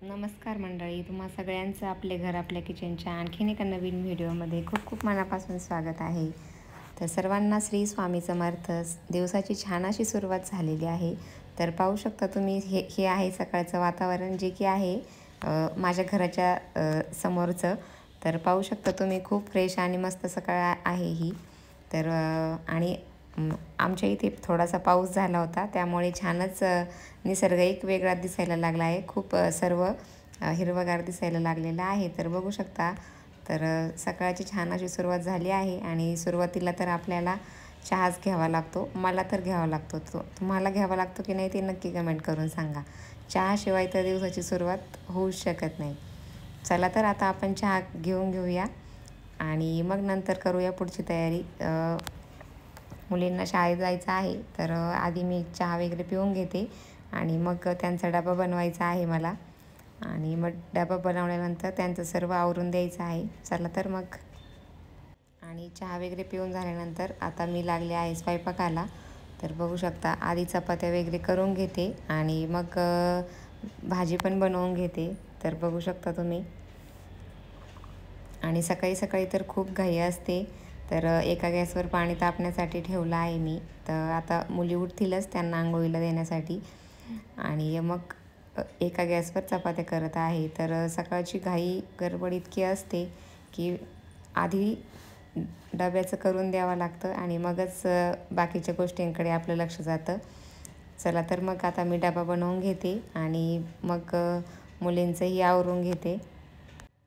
नमस्कार मंडळी, तुम्हा सगळ्यांचं आपले घर आपल्या किचनच्या आणखीन एका नवीन व्हिडिओमध्ये खूप खूप मनापासून स्वागत आहे. तर सर्वांना श्री स्वामी समर्थ. दिवसाची छान अशी सुरुवात झालेली आहे. तर पाहू शकता तुम्ही हे आहे सकाळचं वातावरण जे की आहे माझ्या घराच्या समोरचं. तर पाहू शकता तुम्ही खूप फ्रेश आणि मस्त सकाळ आहे ही. तर आणि आमच्या इथे थोडासा पाऊस झाला होता, त्यामुळे छानच निसर्ग एक वेगळा दिसायला लागला आहे. खूप सर्व हिरवंगार दिसायला लागलेलं आहे. तर बघू शकता. तर सकाळची छान अशी सुरुवात झाली आहे आणि सुरुवातीला तर आपल्याला चहाच घ्यावा लागतो. मला तर घ्यावा लागतो. तुम्हाला घ्यावा लागतो की नाही ते नक्की कमेंट करून सांगा. चहाशिवाय तर दिवसाची सुरुवात होऊच शकत नाही. चला तर आता आपण चहा घेऊया आणि मग नंतर करूया पुढची तयारी. मुलींना शाळेत जायचं आहे, तर आधी मी चहा वगैरे पिऊन घेते आणि मग त्यांचा डबा बनवायचा आहे मला. आणि मग डबा बनवल्यानंतर त्यांचं सर्व आवरून द्यायचं आहे. चला तर मग. आणि चहा वगैरे पिऊन झाल्यानंतर आता मी लागले आहे स्वयंपाकाला. तर बघू शकता आधी चपात्या वगैरे करून घेते आणि मग भाजी पण बनवून घेते. तर बघू शकता तुम्ही. आणि सकाळी सकाळी तर खूप घाई असते. तर एका गॅसवर पाणी तापण्यासाठी ठेवलं आहे मी. तर आता मुली उठतीलच त्यांना आंघोळीला देण्यासाठी. आणि मग एका गॅसवर चपात्या करत आहे. तर सकाळची घाई गडबड इतकी असते की आधी डब्याचं करून द्यावं लागतं आणि मगच बाकीच्या गोष्टींकडे आपलं लक्ष जातं. चला तर मग आता मी डबा बनवून घेते आणि मग मुलींचंही आवरून घेते.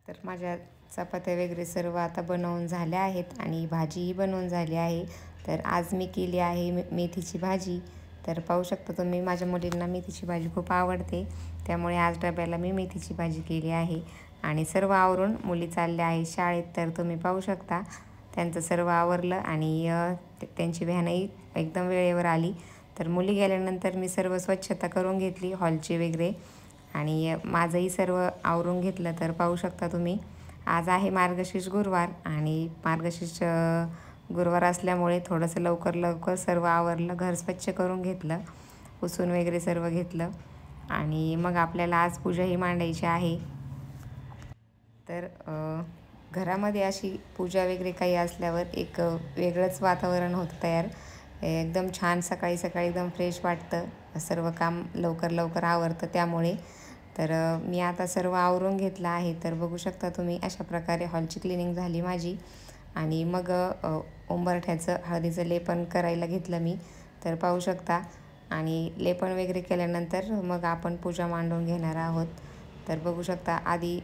तर माझ्या चपात्या वगैरे सर्व आता बनवून झाल्या आहेत आणि भाजीही बनवून झाली आहे. तर आज मी केली आहे मेथीची भाजी. तर पाहू शकता तुम्ही, माझ्या मुलींना मेथीची भाजी खूप आवडते, त्यामुळे आज डब्याला मी मेथीची भाजी केली आहे. आणि सर्व आवरून मुली चालल्या आहे शाळेत. तर तुम्ही पाहू शकता त्यांचं सर्व आवरलं आणि त्यांची व्हॅनही एकदम वेळेवर आली. तर मुली गेल्यानंतर मी सर्व स्वच्छता करून घेतली हॉलची वगैरे आणि माझंही सर्व आवरून घेतलं. तर पाहू शकता तुम्ही, आज आहे मार्गशीर्ष गुरुवार आणि मार्गशीर्ष गुरुवार असल्यामुळे थोडंसं लवकर सर्व आवरलं. घर स्वच्छ करून घेतलं, पुसून वगैरे सर्व घेतलं आणि मग आपल्याला आज पूजाही मांडायची आहे. तर घरामध्ये अशी पूजा वगैरे काही असल्यावर एक वेगळंच वातावरण होतं तयार. एकदम छान सकाळी सकाळी एकदम फ्रेश वाटतं. सर्व काम लवकर आवरतं त्यामुळे. तर मी आता सर्व आवरून घेतलं आहे. तर बघू शकता तुम्ही, अशा प्रकारे हॉलची क्लिनिंग झाली माझी. आणि मग उंबरठ्याचं हळदीचं लेपन करायला घेतलं मी. तर पाहू शकता. आणि लेपन वगैरे केल्यानंतर मग आपण पूजा मांडून घेणार आहोत. तर बघू शकता आधी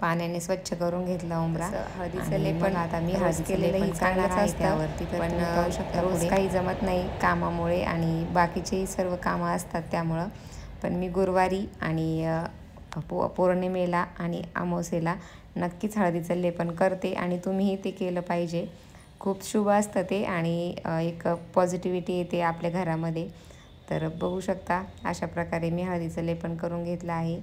पाण्याने स्वच्छ करून घेतला उंबरा. हळदीचं लेपन आता मी हळद केलेलंही चांगलंच असतं त्यावरती. पण पाहू शकता रोज काही जमत नाही कामामुळे आणि बाकीचेही सर्व कामं असतात त्यामुळं. पण मी गुरुवारी आणि पौर्णिमेला आणि अमावस्येला नक्कीच हळदीचं लेपन करते आणि तुम्हीही ते केलं पाहिजे. खूप शुभ असतं ते आणि एक पॉझिटिव्हिटी येते आपल्या घरामध्ये. तर बघू शकता अशा प्रकारे मी हळदीचं लेपन करून घेतलं आहे.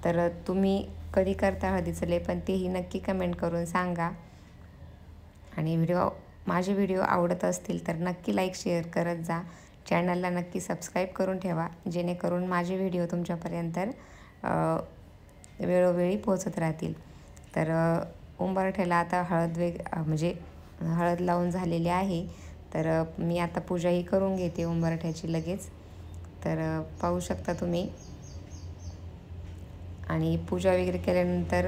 तर तुम्ही कधी करता हळदीचं लेपन तेही नक्की कमेंट करून सांगा. आणि माझे व्हिडिओ आवडत असतील तर नक्की लाईक शेअर करत जा. चॅनलला नक्की सबस्क्राईब करून ठेवा, जेणेकरून माझे व्हिडिओ तुमच्यापर्यंत वेळोवेळी पोहोचत राहतील. तर उंबरठ्याला आता म्हणजे हळद लावून झालेली आहे. तर मी आता पूजाही करून घेते उंबरठ्याची लगेच. तर पाहू शकता तुम्ही. आणि पूजा वगैरे केल्यानंतर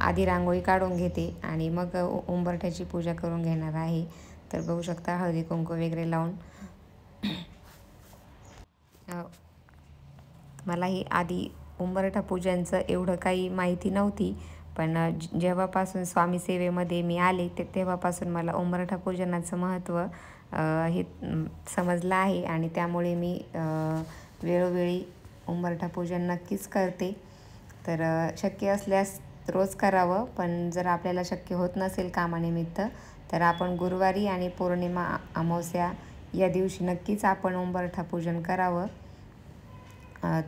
आधी रांगोळी काढून घेते आणि मग उंबरठ्याची पूजा करून घेणार आहे. तर बघू शकता हळदी कुंकू वगैरे लावून. मलाही आधी उंबरठा पूजनचं एवढं काही माहिती नव्हती, पण जेव्हापासून स्वामी सेवेमध्ये मी आले तेव्हापासून मला उंबरठा पूजनाचं महत्त्व हे समजलं आहे आणि त्यामुळे मी वेळोवेळी उंबरठा पूजन नक्कीच करते. तर शक्य असल्यास रोज करावं, पण जर आपल्याला शक्य होत नसेल कामानिमित्त तर आपण गुरुवारी आणि पौर्णिमा अमावस्या या दिवशी नक्कीच आपण उंबरठा पूजन करावं.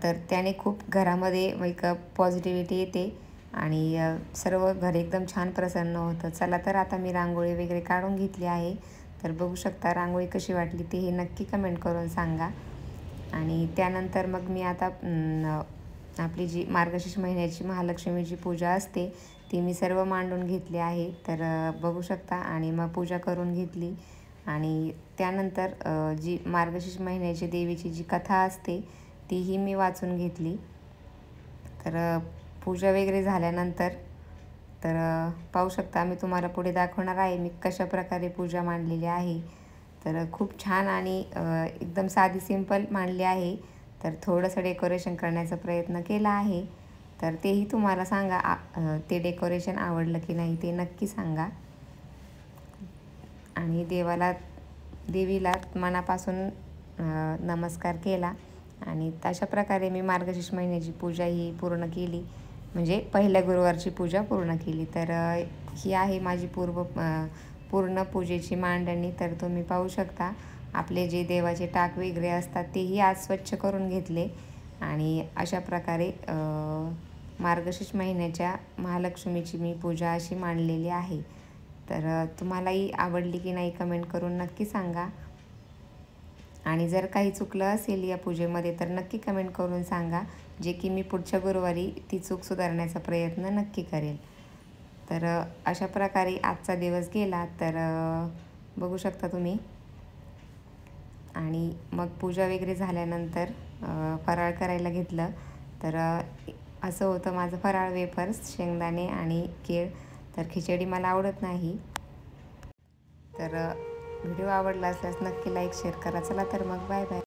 तर त्याने खूप घरामध्ये एक पॉझिटिव्हिटी येते आणि सर्व घर एकदम छान प्रसन्न होतं. चला तर आता मी रांगोळी वगैरे काढून घेतली आहे. तर बघू शकता रांगोळी कशी वाटली तेही नक्की कमेंट करून सांगा. आणि त्यानंतर मग मी आता आपली जी मार्गशीर्ष महिन्याची महालक्ष्मीची पूजा असते ती मी सर्व मांडून घेतली आहे. तर बघू शकता आणि मग पूजा करून घेतली. आणि त्यानंतर जी मार्गशीर्ष महिन्याची देवीची जी कथा असते तीही मी वाचून घेतली. तर पूजा वगैरे झाल्यानंतर तर पाहू शकता मी तुम्हाला पुढे दाखवणार आहे मी कशाप्रकारे पूजा मांडलेली आहे. तर खूप छान आणि एकदम साधी सिंपल मांडली आहे. तर थोडंसं डेकोरेशन करण्याचा प्रयत्न केला आहे. तर तेही तुम्हाला सांगा ते डेकोरेशन आवडलं की नाही ते नक्की सांगा. आणि देवीला मनापासून नमस्कार केला. आणि तशा प्रकारे मी मार्गशीर्ष महिन्याची पूजा ही पूर्ण केली, म्हणजे पहिल्या गुरुवारची पूजा पूर्ण केली. तर ही आहे माझी पूर्ण पूजेची मांडणी. तर तुम्ही पाहू शकता आपले जे देवाचे टाक वगैरे असतात तेही आज स्वच्छ करून घेतले. आणि अशा प्रकारे मार्गशीर्ष महिन्याच्या महालक्ष्मीची मी पूजा अशी मांडलेली आहे. तर तुम्हालाही आवडली की नाही कमेंट करून नक्की सांगा. आणि जर काही चुकलं असेल या पूजेमध्ये तर नक्की कमेंट करून सांगा, जे की मी पुढच्या गुरुवारी ती चूक सुधारण्याचा प्रयत्न नक्की करेल. तर अशा प्रकारे आजचा दिवस गेला. तर बघू शकता तुम्ही. आणि मग पूजा वगैरे झाल्यानंतर फराळ करायला घेतलं. तर असं होतं माझं फराळ, वेफर्स, शेंगदाणे आणि केळ. तर खिचडी मला आवडत नाही. तर व्हिडिओ आवडला असल्यास नक्की लाईक शेअर करा. चला तर मग बाय बाय.